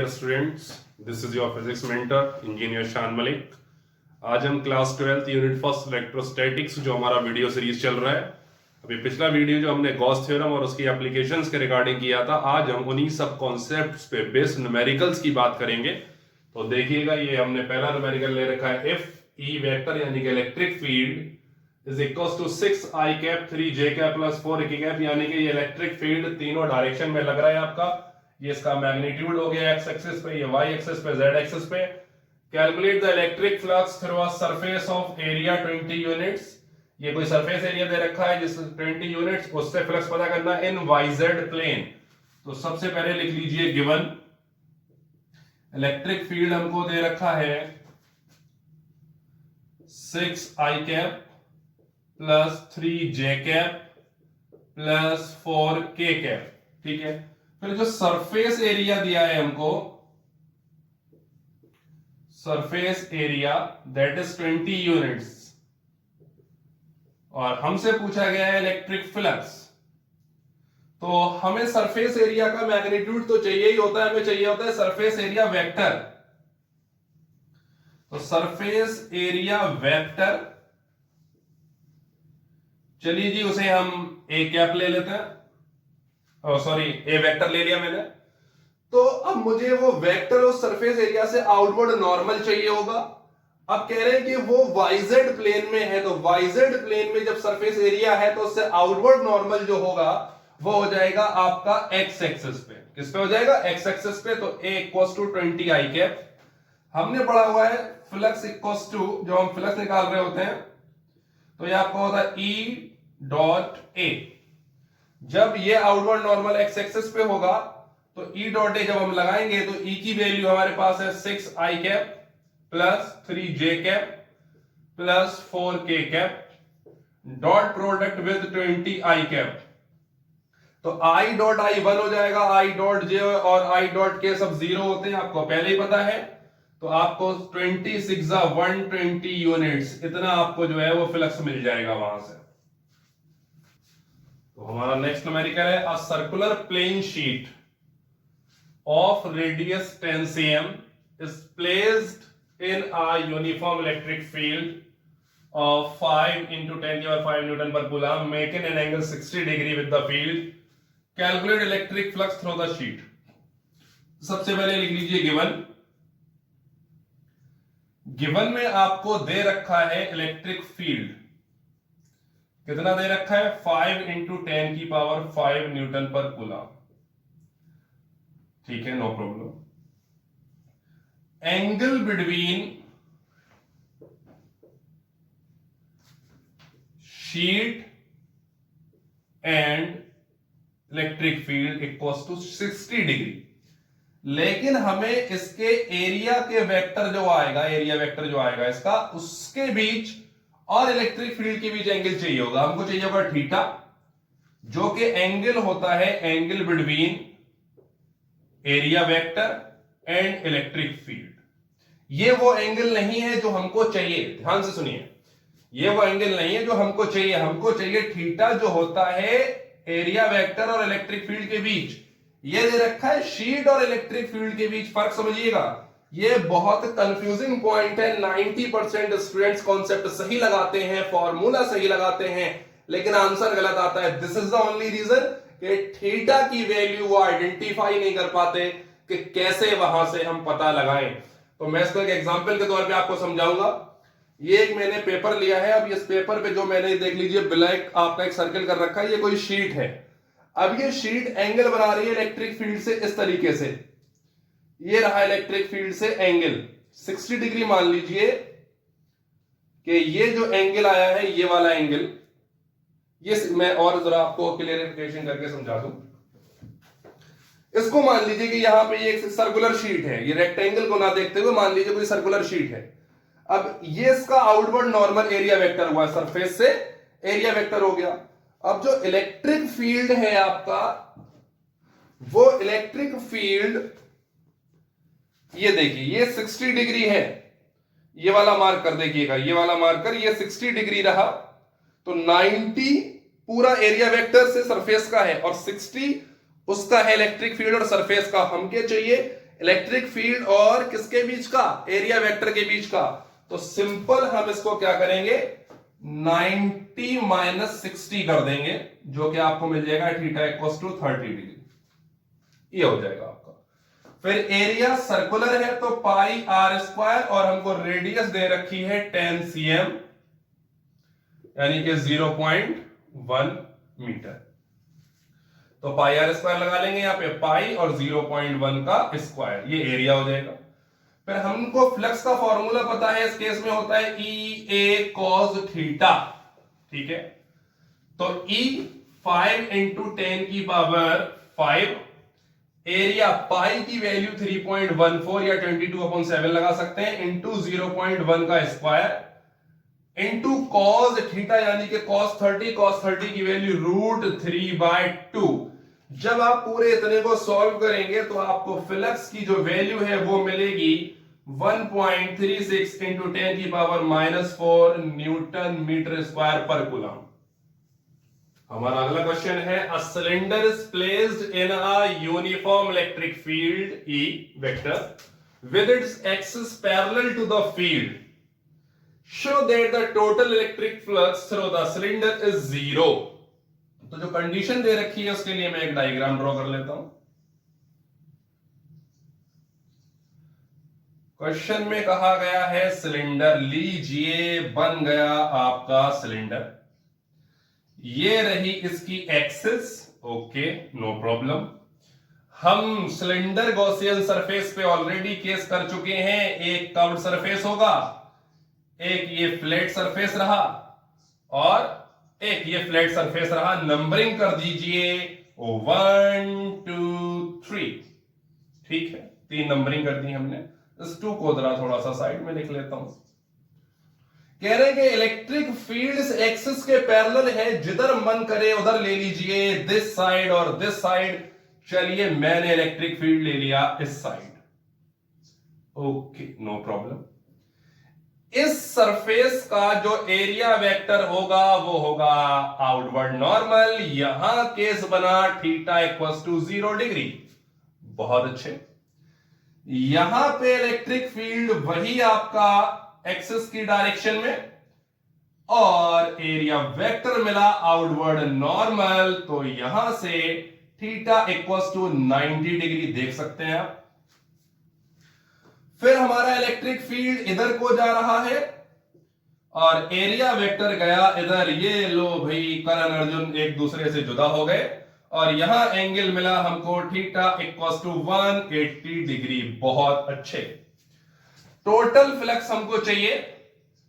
Dear students, this is your physics mentor engineer Shan Malik. आज हम class 12 unit first electrostatics जो हमारा वीडियो सीरीज चल रहा है, अभी पिछला वीडियो जो हमने गॉस थ्योरम और उसकी एप्लीकेशंस के रिगार्डिंग किया था, आज हम उन्हीं सब कॉन्सेप्ट्स पे बेस्ड न्यूमेरिकल्स की बात करेंगे। तो देखिएगा, ये हमने पहला न्यूमेरिकल ले रखा है, इफ ई वेक्टर यानी कि electric field is equal to 6i cap 3j cap plus 4k cap, यानी कि ये इलेक्ट्रिक फील्ड तीनों डायरेक्शन में लग रहा है आपका। ये इसका मैग्नीट्यूड हो गया एक्स एक्सिस पे, ये वाई एक्सिस पे, जेड एक्सिस पे। Calculate the electric flux through a surface of area 20 units. ये कोई सरफेस एरिया दे रखा है जिस 20 यूनिट्स, उससे फ्लक्स पता करना इन वाईजेड प्लेन। तो सबसे पहले लिख लीजिए गिवन इलेक्ट्रिक फील्ड हमको दे रखा है 6i cap plus 3j cap plus 4k cap, ठीक है। फिर जो सरफेस एरिया दिया है हमको, surface area that is 20 units, और हमसे पूछा गया है इलेक्ट्रिक फ्लक्स। तो हमें सरफेस एरिया का मैग्नीट्यूड तो चाहिए ही होता है, हमें चाहिए होता है सरफेस एरिया वेक्टर। तो सरफेस एरिया वेक्टर, चलिए जी उसे हम ए कैप ले लेते हैं, सॉरी ए वेक्टर ले लिया मैंने। तो अब मुझे वो वेक्टर और सरफेस एरिया से आउटवर्ड नॉर्मल चाहिए होगा। अब कह रहे हैं कि वो वाईजेड प्लेन में है, तो वाईजेड प्लेन में जब सरफेस एरिया है तो उससे आउटवर्ड नॉर्मल जो होगा वो हो जाएगा आपका एक्स एक्सिस पे। किस पे हो जाएगा? एक्स एक्सिस पे। तो ए इक्वल्स टू 20i कैप। हमने पढ़ा हुआ है फ्लक्स इक्वल्स टू, जो हम फ्लक्स निकाल रहे होते हैं तो ये आपका होता है ई डॉट ए। जब ये आउटवर्ड नॉर्मल एक्स एक्सिस पे होगा तो ई डॉट ए जब हम लगाएंगे तो ई की वैल्यू हमारे पास है 6i cap plus 3j cap plus 4k cap, dot product with 20i cap. तो i डॉट i 1 हो जाएगा, i डॉट j और i डॉट k सब 0 होते हैं, आपको पहले ही पता है। तो आपको 26 120 यूनिट्स, इतना आपको जो है वो फ्लक्स मिल जाएगा वहां से। तो हमारा नेक्स्ट न्यूमेरिकल है, a circular plane sheet of radius 10 cm is placed in a uniform electric field of 5 into 10 power 5 Newton per coulomb, making an angle 60 degree with the field. Calculate electric flux through the sheet. सबसे पहले लिख लीजिए given में आपको दे रखा है electric field, कितना दे रखा है? 5 into 10 की पावर 5 न्यूटन पर कूलम, ठीक है, no problem. Angle between sheet and electric field equals to 60 डिग्री। लेकिन हमें इसके एरिया के वेक्टर जो आएगा, एरिया वेक्टर जो आएगा इसका, उसके बीच और इलेक्ट्रिक फील्ड के बीच एंगल चाहिए होगा। हमको चाहिए होगा थीटा, जो कि एंगल होता है angle between area vector and electric field. ये वो एंगल नहीं है जो हमको चाहिए, ध्यान से सुनिए, ये वो एंगल नहीं है जो हमको चाहिए। हमको चाहिए थीटा, जो होता है एरिया वेक्टर और इलेक्ट्रिक फील्ड के बीच। ये दे रखा है शीट और इलेक्ट्रिक फील्ड के बीच फर्क, समझिएगा। ये बहुत कंफ्यूजिंग पॉइंट है। 90% स्टूडेंट्स कॉन्सेप्ट सही लगाते हैं, फॉर्मूला सही लगाते हैं, लेकिन आंसर गलत आता है। This is the only reason कि थीटा की वैल्यू वो आइडेंटिफाई नहीं कर पाते कि कैसे वहां से हम पता लगाएं। तो मैं इसको एक एग्जांपल के तौर पे आपको समझाऊंगा। ये एक मैंने पेपर लिया है। अब इस पेपर पे जो मैंने, देख लीजिए, ब्लैक आपका एक सर्कल कर रखा है, ये कोई शीट है। अब ये शीट एंगल बना रही है इलेक्ट्रिक फील्ड से इस तरीके से। ये रहा इलेक्ट्रिक फील्ड से एंगल 60 डिग्री। मान लीजिए कि ये जो एंगल आया है, ये वाला एंगल, ये मैं और जरा आपको क्लियरिफिकेशन करके समझा दूं। इसको मान लीजिए कि यहां पे ये एक सर्कुलर शीट है, ये रेक्टेंगल को ना देखते हुए मान लीजिए कोई सर्कुलर शीट है। अब ये इसका आउटवर्ड नॉर्मल एरिया वेक्टर हुआ, सरफेस से एरिया वेक्टर हो गया। अब जो इलेक्ट्रिक फील्ड है आपका, वो इलेक्ट्रिक फील्ड, ये देखिए, ये 60 डिग्री है। ये वाला मार्कर देखिएगा, ये वाला मार्कर, ये 60 डिग्री रहा। तो 90 पूरा एरिया वेक्टर से सरफेस का है और 60 उसका है इलेक्ट्रिक फील्ड और सरफेस का। हम क्या चाहिए? इलेक्ट्रिक फील्ड और किसके बीच का, एरिया वेक्टर के बीच का। तो सिंपल हम इसको क्या करेंगे, 90 माइनस 60 कर देंगे, जो कि आपको मिल जाएगा थीटा इक्वल्स टू 30 डिग्री। ये हो जाएगा आपका। फिर एरिया सर्कुलर है तो पाई आर स्क्वायर, और हमको रेडियस दे रखी है 10 cm, यानी कि 0.1 मीटर। तो पाई आर स्क्वायर लगा लेंगे यहां पे, पाई और 0.1 का स्क्वायर, ये एरिया हो जाएगा। फिर हमको फ्लक्स का फॉर्मूला पता है, इस केस में होता है ई ए कॉस थीटा, ठीक है। तो ई 5 इंटू 10 की पावर 5, एरिया पाई की वैल्यू 3.14 या 22/7 लगा सकते हैं, इंटू 0.1 का स्क्वायर, इंटू कॉस थीटा यानी कि cos 30 की वैल्यू √3/2। जब आप पूरे इतने को सॉल्व करेंगे तो आपको फ्लक्स की जो वैल्यू है वो मिलेगी 1.36 इंटू 10 की पावर -4 न्यूटन मीटर स्क्वायर पर कूलम। हमारा अगला क्वेश्चन है, a cylinder is placed in a uniform electric field E vector with its axis parallel to the field, show that the total electric flux through the cylinder is 0। तो जो condition दे रखी है उसके लिए मैं एक डायग्राम ड्रॉ कर लेता हूं। क्वेश्चन में कहा गया है सिलेंडर लीजिए, बन गया आपका सिलेंडर, ये रही इसकी एक्सिस, ओके नो प्रॉब्लम। हम सिलेंडर गॉसियन सरफेस पे ऑलरेडी केस कर चुके हैं, एक कर्व्ड सरफेस होगा, एक ये फ्लैट सरफेस रहा, और एक ये फ्लैट सरफेस रहा। नंबरिंग कर दीजिए 1 2 3, ठीक है, 3 नंबरिंग कर दी हमने। इस 2 को जरा थोड़ा सा साइड में लिख लेता हूं। कह रहे हैं कि इलेक्ट्रिक फील्ड इस एक्सिस के पैरेलल है, जिधर मन करे उधर ले लीजिए, दिस साइड और दिस साइड। चलिए मैंने इलेक्ट्रिक फील्ड ले लिया इस साइड, ओके नो प्रॉब्लम। इस सरफेस का जो एरिया वेक्टर होगा वो होगा आउटवर्ड नॉर्मल। यहां केस बना थीटा इक्वल्स टू 0 डिग्री, बहुत अच्छे। यहां पे इलेक्ट्रिक फील्ड वही आपका एक्सिस की डायरेक्शन में, और एरिया वेक्टर मिला आउटवर्ड नॉर्मल, तो यहां से थीटा इक्वल्स टू 90 डिग्री देख सकते हैं आप। फिर हमारा इलेक्ट्रिक फील्ड इधर को जा रहा है और एरिया वेक्टर गया इधर। ये लो भाई, करण अर्जुन एक दूसरे से जुदा हो गए, और यहां एंगल मिला हमको थीटा इक्वल्स टू 180 डिग्री, बहुत अच्छे। टोटल फ्लक्स हमको चाहिए,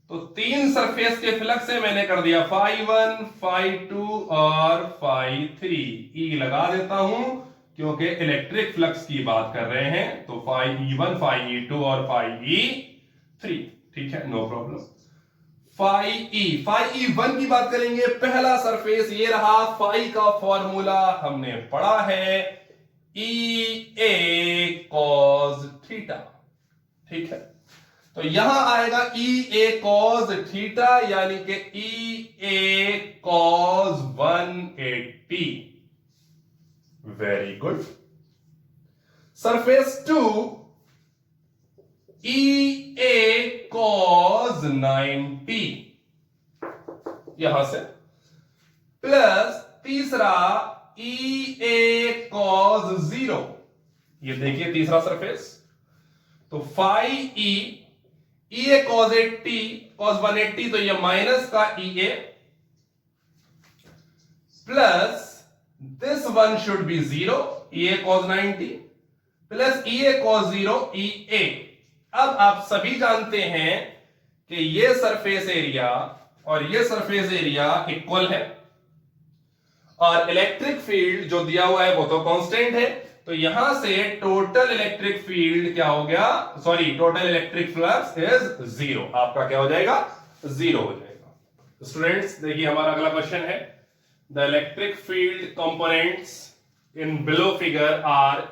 तो 3 सरफेस के फ्लक्स है, मैंने कर दिया φ1 φ2 और φ3। ई लगा देता हूं क्योंकि इलेक्ट्रिक फ्लक्स की बात कर रहे हैं, तो φe1 φe2 और φe3, ठीक है नो प्रॉब्लम। φe1 की बात करेंगे, पहला सरफेस ये रहा, फाई का फॉर्मूला हमने पढ़ा है ई ए कॉस थीटा, ठीक है। तो यहां आएगा ई ए कॉस थीटा, यानी कि ई A cos 180, very good. Surface 2 E A cos 90, यहां से, प्लस तीसरा ई ए कॉस 0, ये देखिए तीसरा सरफेस। तो phi E A cos 80 cos 180, तो ये माइनस का E A, plus this one should be 0, EA cos 90 plus EA cos 0 EA। अब आप सभी जानते हैं कि ये सरफेस एरिया और ये सरफेस एरिया इक्वल है, और इलेक्ट्रिक फील्ड जो दिया हुआ है वो तो कांस्टेंट है, तो यहां से टोटल इलेक्ट्रिक फील्ड क्या हो गया, sorry total electric flux is 0। आपका क्या हो जाएगा, 0 हो जाएगा। स्टूडेंट्स देखिए हमारा अगला क्वेश्चन है, the electric field components in below figure are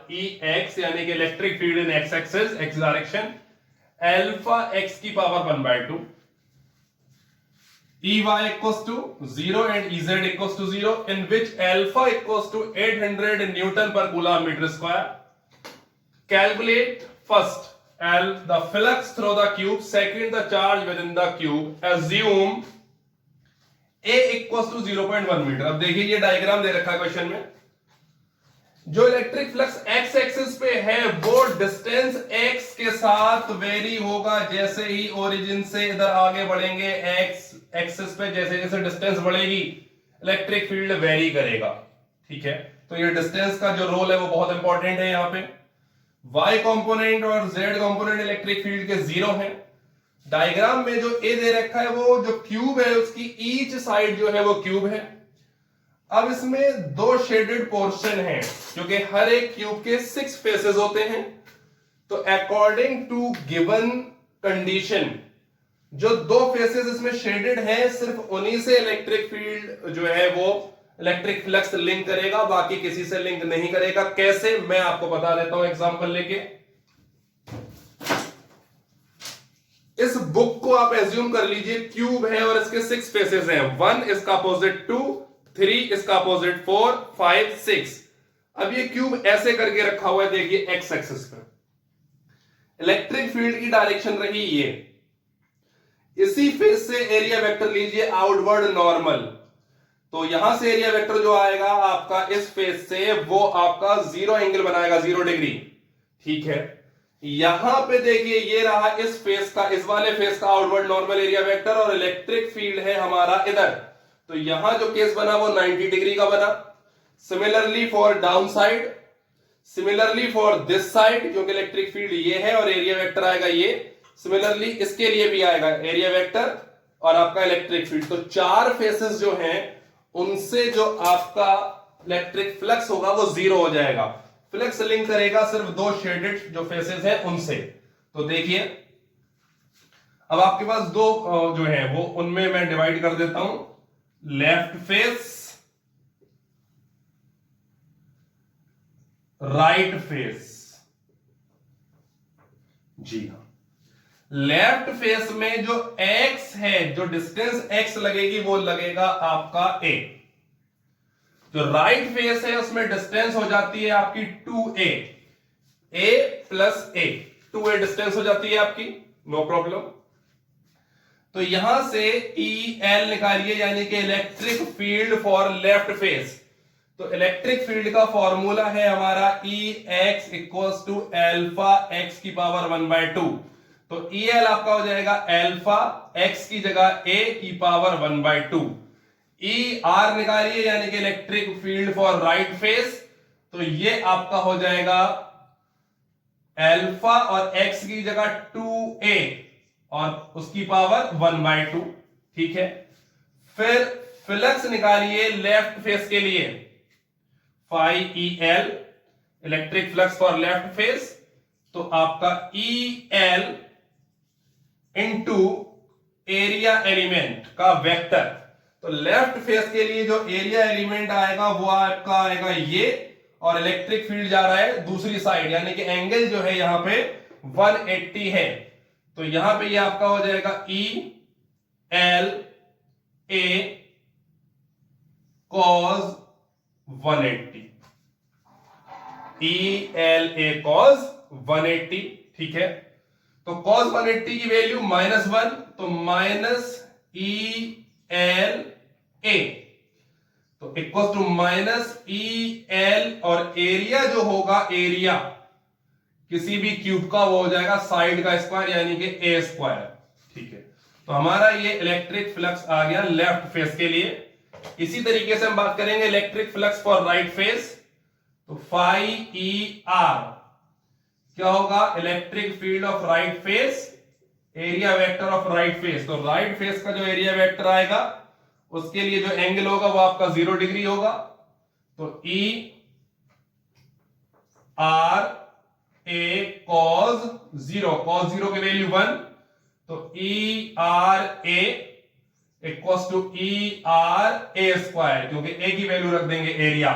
Ex, यानी कि इलेक्ट्रिक फील्ड इन x axis, x direction, alpha x की power 1/2, Ey equals to 0 and Ez equals to 0, in which alpha equals to 800 Newton per coulomb meter square Calculate first L the flux through the cube, second the charge within the cube. Assume A equals to 0.1 metre. अब देखिए ये diagram दे रखा है question में. जो electric flux x axis पे है वो डिस्टेंस एक्स के साथ वेरी होगा. जैसे ही ओरिजिन से इधर आगे बढ़ेंगे एक्स एक्सिस पे, जैसे जैसे डिस्टेंस बढ़ेगी इलेक्ट्रिक फील्ड वेरी करेगा. ठीक है, तो ये डिस्टेंस का जो रोल है वो बहुत इंपॉर्टेंट है. यहां पे y कंपोनेंट और z कंपोनेंट इलेक्ट्रिक फील्ड के जीरो हैं. डायग्राम में जो ए दे रखा है वो जो क्यूब है उसकी ईच साइड जो है वो क्यूब है. अब इसमें दो शेडेड पोर्शन है क्योंकि हर एक क्यूब के 6 फेसेस होते हैं. तो अकॉर्डिंग टू गिवन कंडीशन जो दो फेसेस इसमें शेडेड हैं सिर्फ उन्हीं से इलेक्ट्रिक फील्ड जो है वो इलेक्ट्रिक फ्लक्स लिंक करेगा, बाकी किसी से लिंक नहीं करेगा. कैसे, मैं आपको बता देता हूं एग्जांपल लेके. इस बुक को आप एज्यूम कर लीजिए क्यूब है और इसके 6 फेसेस हैं. 1 इसका अपोजिट 2, 3 इसका अपोजिट 4, 5, 6. अब ये क्यूब ऐसे करके रखा हुआ है. देखिए एक्स एक्सिस पर इलेक्ट्रिक फील्ड की डायरेक्शन रही ये. इसी फेस से एरिया वेक्टर लीजिए आउटवर्ड नॉर्मल. तो यहां से एरिया वेक्टर जो आएगा आपका इस फेस से वो आपका 0 एंगल बनाएगा, 0 डिग्री. ठीक है, यहां पे देखिए ये रहा इस फेस का, इस वाले फेस का आउटवर्ड नॉर्मल एरिया वेक्टर और इलेक्ट्रिक फील्ड है हमारा इधर. तो यहां जो केस बना वो 90 डिग्री का बना. Similarly for down side, similarly for this side क्योंकि इलेक्ट्रिक फील्ड ये है और एरिया वेक्टर आएगा ये. सिमिलरली इसके लिए भी आएगा एरिया वेक्टर और आपका इलेक्ट्रिक फील्ड. तो 4 फेसेस जो हैं उनसे जो आपका इलेक्ट्रिक फ्लक्स होगा वो 0 हो जाएगा. फ्लक्स लिंक करेगा सिर्फ दो शेडेड जो फेसेस हैं उनसे. तो देखिए अब आपके पास दो जो है वो उनमें मैं डिवाइड कर देता हूं. Left face, right face. जी हां, लेफ्ट फेस में जो x है, जो डिस्टेंस x लगेगी वो लगेगा आपका a. जो राइट फेस है उसमें डिस्टेंस हो जाती है आपकी 2a, a plus a, 2a distance हो जाती है आपकी, नो प्रॉब्लम. तो यहां से EL निकालिए यानी कि electric field for left face. तो इलेक्ट्रिक फील्ड का फॉर्मूला है हमारा EX equals to alpha x की पावर 1/2. तो EL आपका हो जाएगा एल्फा x की जगह a की पावर 1/2. ER निकालिए यानी कि electric field for right face. तो ये आपका हो जाएगा एल्फा और x की जगह 2a और उसकी पावर 1/2. ठीक है, फिर फ्लक्स निकालिए लेफ्ट फेस के लिए. Phi EL electric flux for left face. तो आपका EL इनटू एरिया एलिमेंट का वेक्टर. तो लेफ्ट फेस के लिए जो एरिया एलिमेंट आएगा वो आपका आएगा ये, और इलेक्ट्रिक फील्ड जा रहा है दूसरी साइड यानी कि एंगल जो है यहां पे 180 है. तो यहां पे ये आपका हो जाएगा EL A cos 180, EL A cos 180. ठीक है, तो cos 180 की वैल्यू -1, तो माइनस EL A तो इक्वल टू माइनस EL और एरिया जो होगा, एरिया किसी भी क्यूब का वो हो जाएगा साइड का स्क्वायर यानी कि A स्क्वायर. ठीक है, तो हमारा ये इलेक्ट्रिक फ्लक्स आ गया लेफ्ट फेस के लिए. इसी तरीके से हम बात करेंगे electric flux for right face. तो फाई ER क्या होगा, electric field of right face, area vector of right face. तो राइट फेस का जो एरिया वेक्टर आएगा उसके लिए जो एंगल होगा वो आपका 0 डिग्री होगा. तो ER A cos 0, cos 0 की वैल्यू 1. तो ER A equals to ER A square, क्योंकि A की वैल्यू रख देंगे area,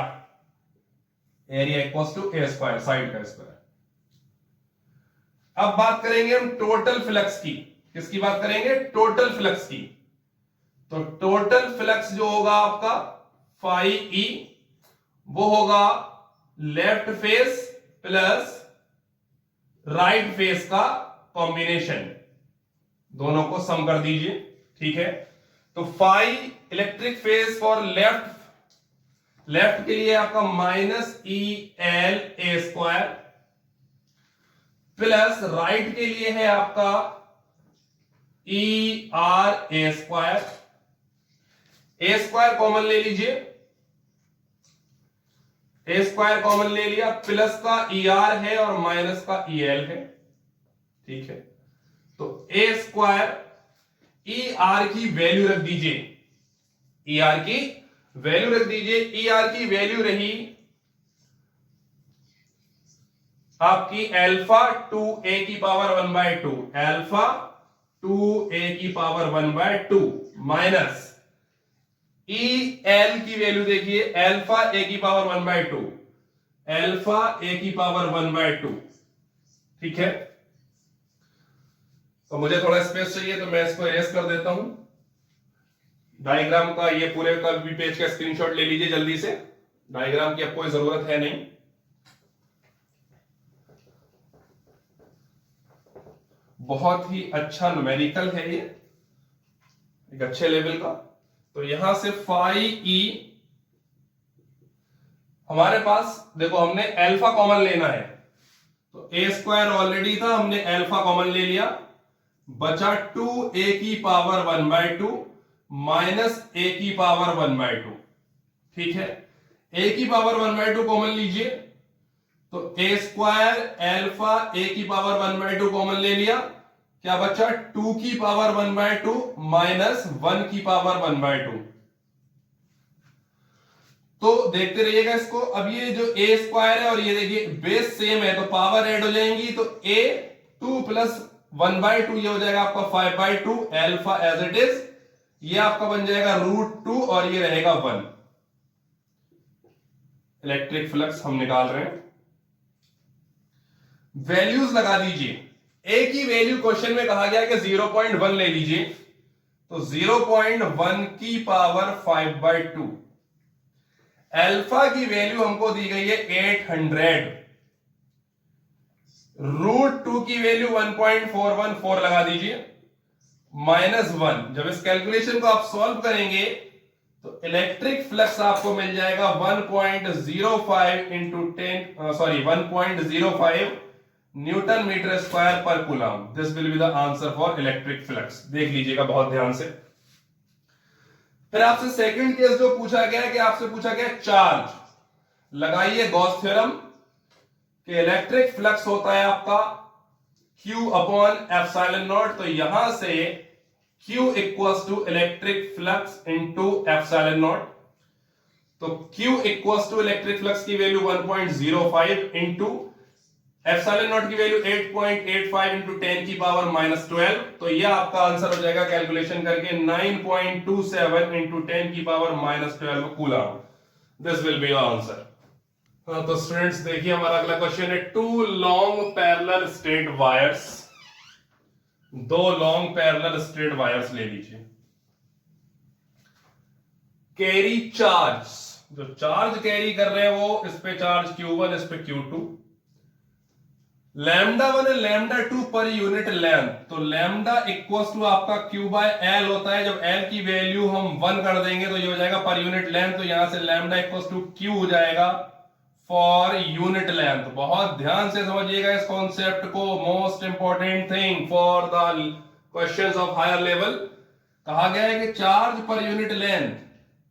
area equals to A square, side का स्क्वायर. अब बात करेंगे हम टोटल फ्लक्स की. किसकी बात करेंगे, टोटल फ्लक्स की. तो टोटल फ्लक्स जो होगा आपका फाई E वो होगा left face plus right face का कॉम्बिनेशन, दोनों को सम कर दीजिए। ठीक है, तो phi electric face for left के लिए आपका -EL A² प्लस राइट के लिए है आपका ERA²। A² कॉमन ले लीजिए, A² कॉमन ले लिया, प्लस का ER है और माइनस का EL है। ठीक है, तो A² ER की वैल्यू रख दीजिए, ER की वैल्यू रख दीजिए। ER की वैल्यू रही आपकी अल्फा 2a की पावर 1/2, अल्फा 2a की पावर 1/2 माइनस EL की वैल्यू देखिए, अल्फा a की पावर 1/2, अल्फा a की पावर 1/2। ठीक है, तो मुझे थोड़ा स्पेस चाहिए तो मैं इसको इरेज कर देता हूं। डायग्राम का ये पूरे का भी पेज का स्क्रीनशॉट ले लीजिए जल्दी से, डायग्राम की अब कोई जरूरत है नहीं। बहुत ही अच्छा न्यूमेरिकल है ये, एक अच्छे लेवल का। तो यहां से फाई ई हमारे पास देखो, हमने अल्फा कॉमन लेना है, तो A² ऑलरेडी था, हमने अल्फा कॉमन ले लिया, बचा 2a की पावर 1/2 माइनस a की पावर 1/2। ठीक है, a की पावर 1/2 कॉमन लीजिए, तो A² अल्फा a की पावर 1/2 कॉमन ले लिया, क्या बचा 2 की पावर 1/2 माइनस 1 की पावर 1/2। तो देखते रहिएगा इसको। अब ये जो A² है और ये देखिए बेस सेम है, तो पावर ऐड हो जाएंगी, तो A2 प्लस 1/2 ये हो जाएगा आपका 5/2 अल्फा एज इट इज, ये आपका बन जाएगा √2 और ये रहेगा 1। इलेक्ट्रिक फ्लक्स हम निकाल रहे हैं, वैल्यूज लगा दीजिए। ए की वैल्यू क्वेश्चन में कहा गया कि 0.1 ले लीजिए, तो 0.1 की पावर 5/2, अल्फा की वैल्यू हमको दी गई है 800, √2 की वैल्यू 1.414 लगा दीजिए, -1। जब इस कैलकुलेशन को आप सॉल्व करेंगे तो इलेक्ट्रिक फ्लक्स आपको मिल जाएगा 1.05 इंटू 1.05 न्यूटन मीटर स्क्वायर पर coulomb. This will be the answer for electric flux. देख लीजिएगा बहुत ध्यान से। फिर आपसे सेकंड केस जो पूछा गया कि आपसे पूछा गया चार्ज, लगाइए गॉस थ्योरम कि इलेक्ट्रिक फ्लक्स होता है आपका Q/ε0, तो यहां से Q equals to electric flux into ε0, तो Q equals to electric flux की वैल्यू 1.05 इंटू ε0 की वैल्यू 8.85 इंटू 10 की पावर -12, तो यह आपका आंसर हो जाएगा कैलकुलेशन करके 9.27 इंटू 10 की power -12 coulomb. This will be your answer. तो स्टूडेंट्स देखिए हमारा अगला क्वेश्चन है, 2 long parallel straight wires, 2 long parallel straight wires ले लीजिए, कैरी चार्ज, जो चार्ज कैरी कर रहे हैं वो इस पे चार्ज Q1, इस पे Q2, λ1 है λ2 पर यूनिट लेंथ, तो लैम्डा इक्वल्स टू आपका Q/L होता है। जब L की वैल्यू हम 1 कर देंगे तो ये हो जाएगा पर यूनिट लेंथ, तो यहां से लैम्डा इक्वल्स टू Q हो जाएगा फॉर यूनिट लेंथ। बहुत ध्यान से समझिएगा इस कॉन्सेप्ट को, most important thing for the questions of higher level. कहा गया है कि चार्ज पर यूनिट लेंथ,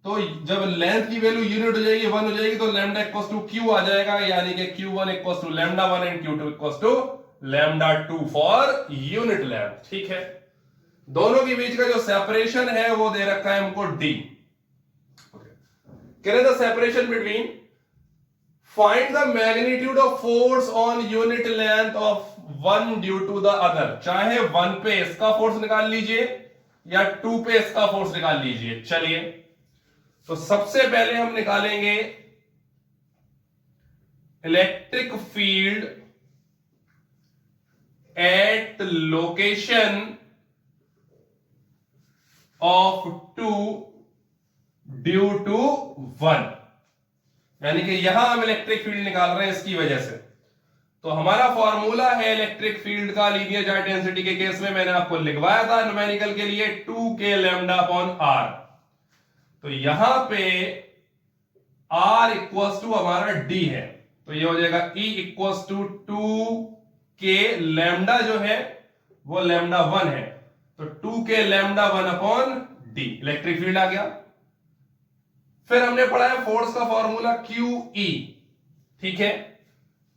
तो जब लेंथ की वैल्यू यूनिट हो जाएगी 1 हो जाएगी, तो लैम्डा इक्वल्स टू Q आ जाएगा, यानी कि Q1 equals to λ1 and Q2 equals to λ2 for unit length. ठीक है, दोनों के बीच का जो सेपरेशन है वो दे रखा है हमको D। कह रहे the separation between, find the magnitude of force on unit length of one due to the other. चाहे 1 पे इसका फोर्स निकाल लीजिए या 2 पे इसका फोर्स निकाल लीजिए। चलिए, तो सबसे पहले हम निकालेंगे electric field at location of 2 due to 1, यानी कि यहां हम इलेक्ट्रिक फील्ड निकाल रहे हैं इसकी वजह से। तो हमारा फॉर्मूला है इलेक्ट्रिक फील्ड का लीनियर चार्ज डेंसिटी के केस में, मैंने आपको लिखवाया था न्यूमेरिकल के लिए 2k लैम्डा अपॉन आर। तो यहां पे r इक्वल्स टू हमारा d है, तो ये हो जाएगा E equals to 2k lambda जो है वो लैम्डा 1 है, तो 2k lambda 1 upon d electric field आ गया। फिर हमने पढ़ा है फोर्स का फॉर्मूला QE, ठीक है।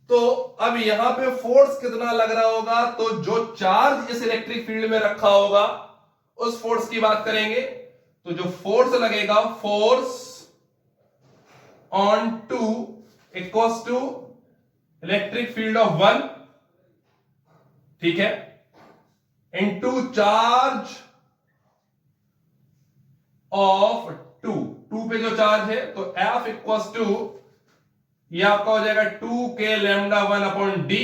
तो अब यहां पे फोर्स कितना लग रहा होगा, तो जो चार्ज इस इलेक्ट्रिक फील्ड में रखा होगा उस फोर्स की बात करेंगे। तो जो फोर्स लगेगा, force on 2 equals to electric field of 1, ठीक है, इनटू चार्ज ऑफ 2 पे जो चार्ज है, तो F इक्वल्स टू ये आपका हो जाएगा 2k lambda 1 upon D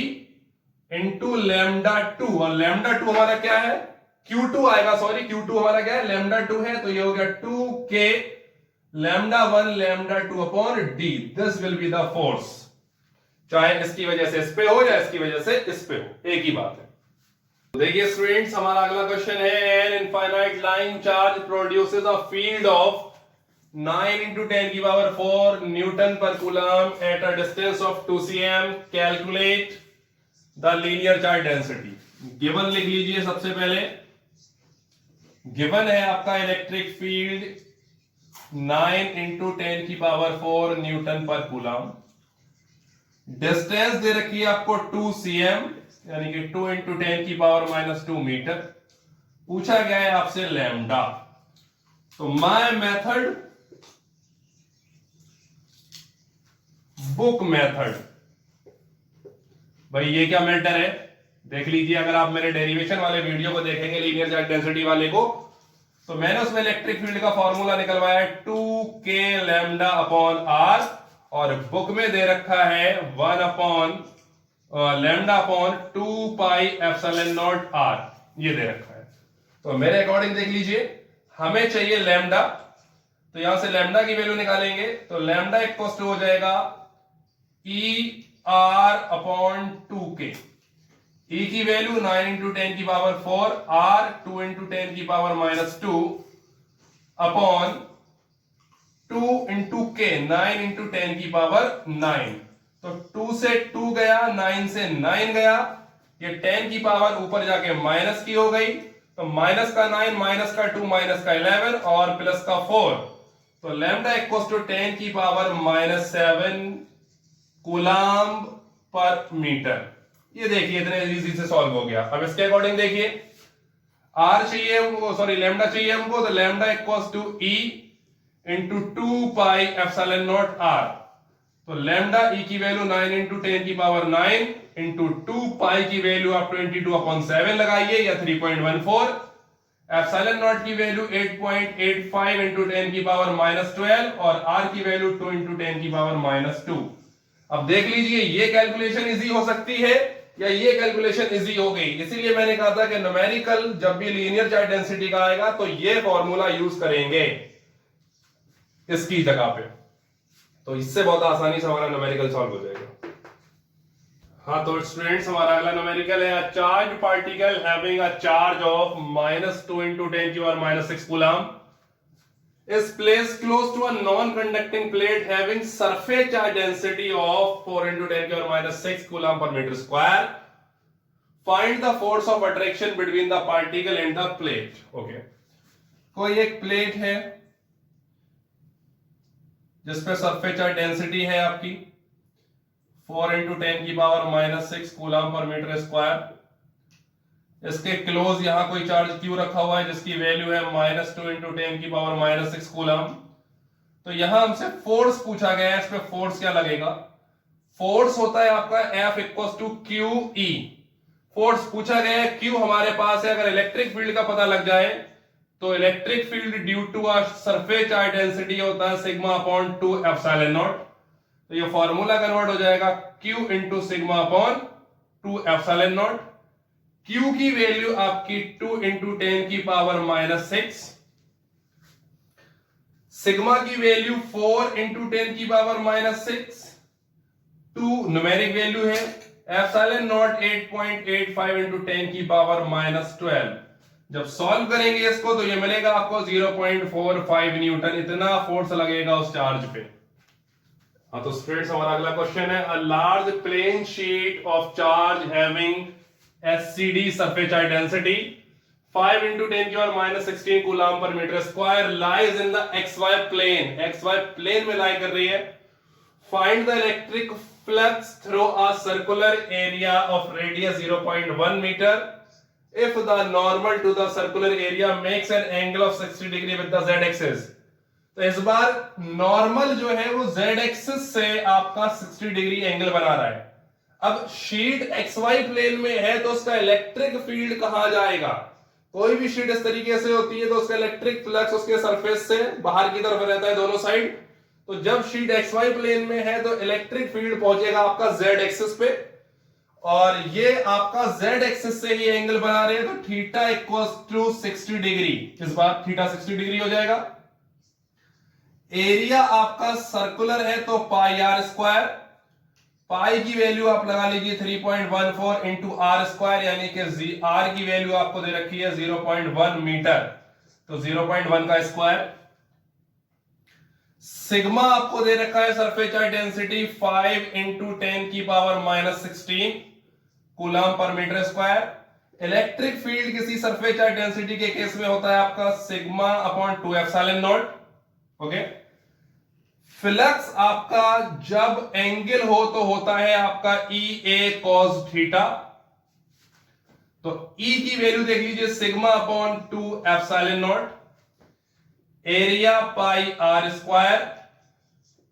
into lambda 2, और लैम्डा 2 हमारा क्या है, Q2 आएगा, सॉरी Q2 हमारा क्या है, लैम्डा 2 है, तो ये हो गया 2k lambda 1 lambda 2 upon D. This will be the force, चाहे इसकी वजह से इस पे हो या इसकी वजह से इस पे हो, एक ही बात है। देखिए स्टूडेंट्स, हमारा अगला क्वेश्चन है, an infinite line charge produces a field of 9 into 10 की पावर 4 न्यूटन पर coulomb at a distance of 2 cm, calculate the linear charge density. Given लिख लीजिए सबसे पहले, गिवन है आपका इलेक्ट्रिक फील्ड 9 into 10 की पावर 4 न्यूटन पर कूलम, डिस्टेंस दे रखी है आपको 2 cm यानी कि 2 into 10 की पावर -2 मीटर, पूछा गया है आपसे लैम्डा। तो माय मेथड, बुक मेथड, भाई ये क्या मैटर है देख लीजिए। अगर आप मेरे डेरिवेशन वाले वीडियो को देखेंगे लीनियर चार्ज डेंसिटी वाले को, तो मैंने उसमें इलेक्ट्रिक फील्ड का फॉर्मूला निकलवाया है 2k लैम्डा अपॉन आर, और बुक में दे रखा है 1 upon lambda upon 2 pi epsilon naught R, ये दे रखा है। तो मेरे अकॉर्डिंग देख लीजिए, हमें चाहिए लैम्डा, तो यहां से लैम्डा की वैल्यू निकालेंगे, तो लैम्डा इक्वल टू हो जाएगा E R upon 2k। E की वैल्यू 9 इंटू 10 की पावर 4, R 2 इंटू 10 की power -2 upon 2 into k 9 into 10 की पावर 9। तो 2 से 2 गया, 9 से 9 गया, ये 10 की पावर ऊपर जाके माइनस की हो गई, तो माइनस का 9 माइनस का 2 माइनस का 11 और प्लस का 4, तो लैम्डा इक्वल टू 10 की पावर -7 कूलम पर मीटर। ये देखिए इतने इजी से सॉल्व हो गया। अब इसके अकॉर्डिंग देखिए, आर चाहिए हमको, सॉरी लैम्डा चाहिए हमको, तो lambda equals to E into 2 pi epsilon naught R. तो लैम्डा ई की वैल्यू 9 इंटू 10 की पावर 9 इंटू 2 पाई की वैल्यू आप 22/7 लगाइए या 3.14, एप्सिलॉन नॉट की वैल्यू 8.85 इंटू 10 की पावर -12 और आर की वैल्यू 2 इंटू 10 की पावर -2। अब देख लीजिए, ये कैलकुलेशन इजी हो सकती है या ये कैलकुलेशन इजी हो गई, इसीलिए मैंने कहा था कि न्यूमेरिकल जब भी लीनियर चार्ज डेंसिटी का आएगा तो ये फॉर्मूला यूज करेंगे इसकी जगह पे, तो इससे बहुत आसानी से हमारा न्यूमेरिकल सॉल्व हो जाएगा। हाँ तो स्टूडेंट्स, हमारा अगला न्यूमेरिकल है, a charge particle having a charge of -2 into 10 की power -6 coulomb is placed close to a non-conducting plate having surface charge density of 4 into 10 की power -6 coulomb per metre square. Find the force of attraction between the particle and the plate। Okay, कोई एक plate है जिसपे surface charge density है आपकी 4 into 10 की power -6 coulomb per metre square. इसके close यहां कोई चार्ज Q रखा हुआ है जिसकी वैल्यू है -2 इंटू 10 की पावर -6 कूलम। तो यहां हमसे फोर्स पूछा गया है, इस पे फोर्स क्या लगेगा, फोर्स होता है आपका F equals to QE। Force पूछा गया है, Q हमारे पास है, अगर इलेक्ट्रिक फील्ड का पता लग जाए तो electric field due to a surface charge density होता है सिग्मा अपॉन 2 एप्सिलॉन नॉट। तो ये फॉर्मूला कन्वर्ट हो जाएगा Q into sigma upon 2 epsilon not. Q की वैल्यू आपकी 2 इंटू 10 की पावर -6, सिग्मा की वैल्यू 4 इंटू 10 की पावर -6, 2 न्यूमेरिक वैल्यू है, एप्सिलॉन नॉट 8.85 इंटू 10 की पावर -12। जब सॉल्व करेंगे इसको तो ये मिलेगा आपको 0.45 न्यूटन, इतना फोर्स लगेगा उस चार्ज पे। हाँ तो स्टूडेंट्स हमारा अगला क्वेश्चन है, a large plane sheet of charge having SCD surface charge density 5 into 10 की power -16 coulomb per metre square lies in the XY plane, XY plane में लाई कर रही है। Find the electric flux through a circular area of radius 0.1 metre if the normal to the circular area makes an angle of 60 degree with the z axis। तो इस बार normal जो है वो z axis से आपका 60 डिग्री एंगल बना रहा है। अब शीट XY प्लेन में है तो उसका इलेक्ट्रिक फील्ड कहां जाएगा? कोई भी शीट इस तरीके से होती है तो उसका इलेक्ट्रिक फ्लक्स उसके सरफेस से बाहर की तरफ रहता है दोनों साइड। तो जब शीट XY प्लेन में है तो इलेक्ट्रिक फील्ड पहुंचेगा आपका z एक्सिस पे, और ये आपका z एक्सिस से ही एंगल बना रहे हैं तो थीटा इक्वल्स टू 60 डिग्री। इस बार थीटा 60 डिग्री हो जाएगा। एरिया आपका सर्कुलर है तो पाई आर स्क्वायर, पाई की वैल्यू आप लगा लीजिए 3.14 इंटू आर स्क्वायर, यानी कि आर की वैल्यू आपको दे रखी है 0.1 मीटर, तो 0.1 का स्क्वायर। सिग्मा आपको दे रखा है सरफेस चार्ज डेंसिटी 5 इंटू 10 की power -16 coulomb per metre square. Electric field किसी सरफेस चार्ज डेंसिटी के केस में होता है आपका sigma upon 2 epsilon naught. Okay, flux आपका जब एंगल हो तो होता है आपका ई ए कॉस थीटा, तो ई की वैल्यू देख लीजिए sigma upon 2 epsilon naught, area pi r square,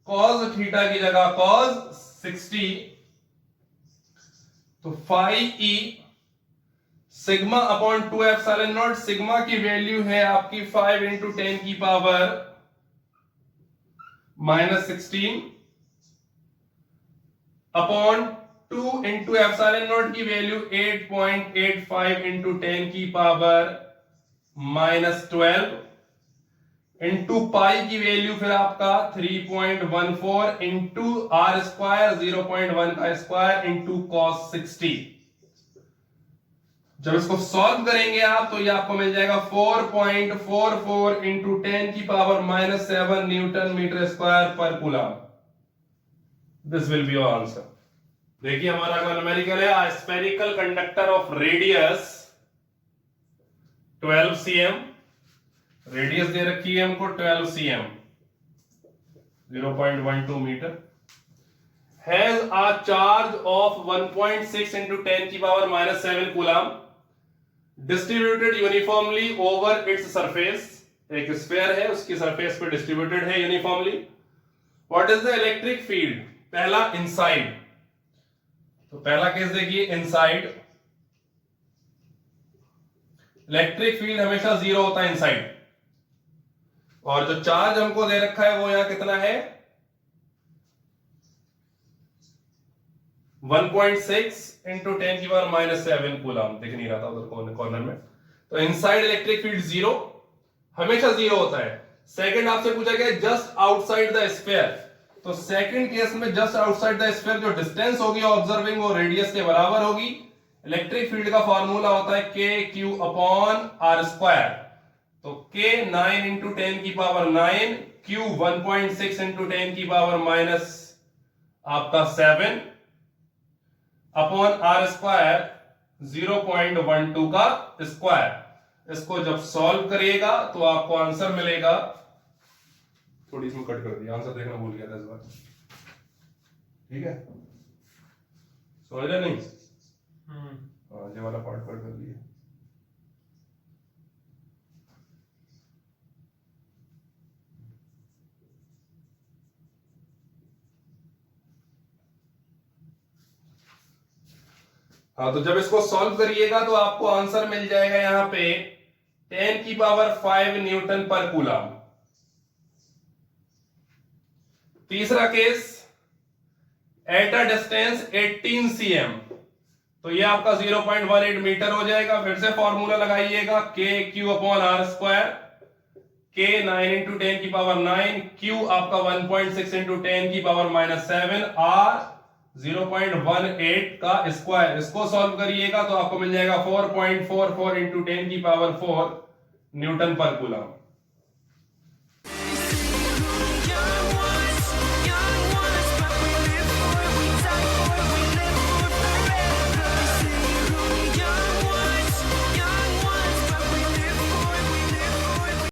cos theta की जगह कॉस 60, तो phi E sigma upon 2 epsilon naught. सिग्मा की वैल्यू है आपकी 5 इंटू 10 की power -16 upon 2 into epsilon naught की वैल्यू 8.85 इंटू 10 की पावर -12 इंटू पाई की वैल्यू फिर आपका 3.14 इंटू आर स्क्वायर 0.1 का स्क्वायर इंटू कॉस 60। जब इसको सॉल्व करेंगे आप तो ये आपको मिल जाएगा 4.44 इंटू 10 की पावर -7 न्यूटन मीटर स्क्वायर पर coulomb. This will be your answer. देखिए हमारा अगला न्यूमेरिकल है, spherical conductor of radius 12 cm, radius दे रखी है हमको 12 cm 0.12 metre, has a charge of 1.6 into 10 की power -7 coulomb distributed uniformly over its surface. एक स्फीयर है उसकी सरफेस पे डिस्ट्रीब्यूटेड है uniformly. What is the electric field? पहला इनसाइड, तो पहला केस देखिए इनसाइड, इलेक्ट्रिक फील्ड हमेशा 0 होता है इनसाइड, और जो चार्ज हमको दे रखा है वो यहां कितना है 1.6 इंटू 10 की पावर -7 कूलम, दिख नहीं रहा था उधर कॉर्नर में। तो इनसाइड इलेक्ट्रिक फील्ड 0, हमेशा 0 होता है। सेकंड आपसे पूछा गया जस्ट आउटसाइड द स्फीयर, तो सेकंड केस में जस्ट आउटसाइड द स्फीयर जो डिस्टेंस होगी ऑब्जर्विंग वो रेडियस के बराबर होगी। इलेक्ट्रिक फील्ड का फॉर्मूला होता है के क्यू अपॉन आर स्क्वायर, तो K 9 इंटू 10 की पावर 9, Q 1.6 इंटू 10 की पावर माइनस आपका 7 अपॉन आर स्क्वायर 0.12 का स्क्वायर। इसको जब सॉल्व करिएगा तो आपको आंसर मिलेगा, थोड़ी इसमें कट कर दिया, आंसर देखना भूल गया था इस बार, ठीक है समझ रहे नहीं? ये वाला पार्ट कट कर दिया। हाँ, तो जब इसको सॉल्व करिएगा तो आपको आंसर मिल जाएगा यहां पे 10 की पावर 5 न्यूटन पर कूलम। तीसरा case, at a distance 18 cm, तो ये आपका 0.18 मीटर हो जाएगा। फिर से फॉर्मूला लगाइएगा के क्यू अपॉन आर स्क्वायर, के 9 इंटू 10 की पावर 9, क्यू आपका 1.6 इंटू 10 की पावर -7, आर 0.18 का स्क्वायर, इसको सॉल्व करिएगा तो आपको मिल जाएगा 4.44 इंटू 10 की पावर 4 न्यूटन पर कूलम।